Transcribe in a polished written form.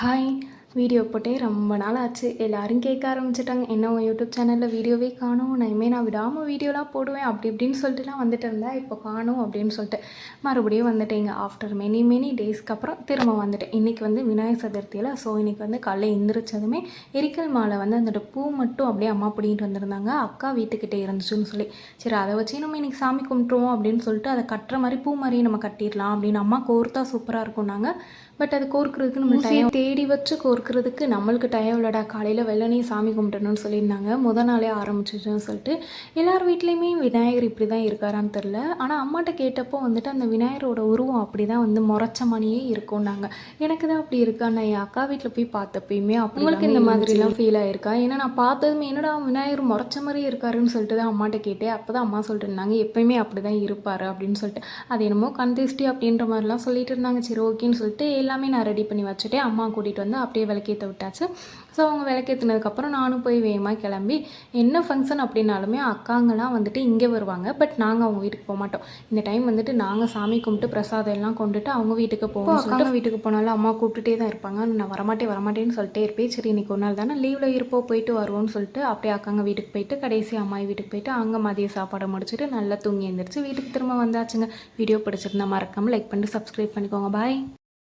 Hi! Video போட்டே ரொம்ப நாள் ஆச்சு. எல்லாரும் கேட்க ஆரம்பிச்சுட்டாங்க. என்ன உன் யூடியூப் சேனலில் வீடியோவே காணோம். நான் விடாமல் வீடியோலாம் போடுவேன் அப்படி இப்படின்னு சொல்லிட்டுலாம் வந்துட்டு இருந்தேன். இப்போ காணோம் அப்படின்னு சொல்லிட்டு மறுபடியும் வந்துட்டேங்க. ஆஃப்டர் மெனி மெனி டேஸ்க்கு அப்புறம் திரும்ப வந்துட்டேன். இன்றைக்கி வந்து விநாயகர் சதுர்த்தியில். ஸோ இன்றைக்கி வந்து காலைல எந்திரிச்சதுமே எரிக்கல் மாலை வந்து அந்த பூ மட்டும் அப்படியே அம்மா பிடிங்கிட்டு வந்திருந்தாங்க. அக்கா வீட்டுக்கிட்டே இருந்துச்சுன்னு சொல்லி, சரி அதை வச்சு நம்ம இன்றைக்கி சாமி கும்பிட்ருவோம் அப்படின்னு சொல்லிட்டு அதை கட்டுற மாதிரி பூ மாதிரியே நம்ம கட்டிடலாம் அப்படின்னு அம்மா கோர்த்தா சூப்பராக இருக்கும்னாங்க. பட் அது கோர்க்கிறதுக்கு நம்ம டைம் தேடி வச்சு கோர்க்கிறதுக்கு நம்மளுக்கு டைம் இல்லைடா, காலையில் வெள்ளனே சாமி கும்பிட்டணும்னு சொல்லியிருந்தாங்க. நாளே ஆரம்பிச்சிச்சுன்னு சொல்லிட்டு எல்லார் வீட்லேயுமே விநாயகர் இப்படி தான் இருக்காரான்னு தெரில. ஆனால் அம்மாட்ட கேட்டப்போ வந்துட்டு அந்த விநாயகரோட உருவம் அப்படி தான் வந்து முறைச்ச மணியே இருக்கும்னாங்க. எனக்கு தான் அப்படி இருக்கா, நான் என் அக்கா வீட்டில் போய் பார்த்தப்பயுமே உங்களுக்கு இந்த மாதிரிலாம் ஃபீல் ஆயிருக்கா? ஏன்னா நான் பார்த்ததுமே என்னடா விநாயகர் முறைச்ச மாதிரியே இருக்காருன்னு சொல்லிட்டு தான் அம்மாட்ட கேட்டேன். அப்போ தான் அம்மா சொல்லிட்டு இருந்தாங்க எப்பயுமே அப்படி தான் இருப்பார் அப்படின்னு சொல்லிட்டு. அது என்னமோ கந்திஷ்டி அப்படின்ற மாதிரிலாம் சொல்லிட்டு இருந்தாங்க. சரி ஓகேன்னு சொல்லிட்டு எல்லாமே நான் ரெடி பண்ணி வச்சுட்டேன். அம்மா கூட்டிகிட்டு வந்து அப்படியே விளக்கேற்ற விட்டாச்சு. ஸோ அவங்க விளக்கேற்றினதுக்கப்புறம் நானும் போய் வேகமாக கிளம்பி என்ன ஃபங்க்ஷன் அப்படின்னாலுமே அக்காங்கலாம் வந்துட்டு இங்கே வருவாங்க. பட் நாங்கள் அவங்க வீட்டுக்கு போக மாட்டோம். இந்த டைம் வந்துட்டு நாங்கள் சாமி கும்பிட்டு பிரசாதம் எல்லாம் கொண்டுட்டு அவங்க வீட்டுக்கு போவோம். அக்காங்க வீட்டுக்கு போனாலும் அம்மா கூப்பிட்டுட்டே தான் இருப்பாங்க. நான் வரமாட்டேன்னு சொல்லிட்டே இருப்பேன். சரி இன்னைக்கு ஒரு நாள் தானே லீவில் இருப்போம், போயிட்டு வருவோம்னு சொல்லிட்டு அப்படியே அக்காங்க வீட்டுக்கு போயிட்டு கடைசி அம்மா வீட்டுக்கு போயிட்டு அங்கே மதிய சாப்பாடை முடிச்சுட்டு நல்லா தூங்கி எழுந்திரிச்சு வீட்டுக்கு திரும்ப வந்தாச்சுங்க. வீடியோ பிடிச்சிருந்தா மறக்காமல் லைக் பண்ணிட்டு சப்ஸ்கிரைப் பண்ணிக்கோங்க. பாய்.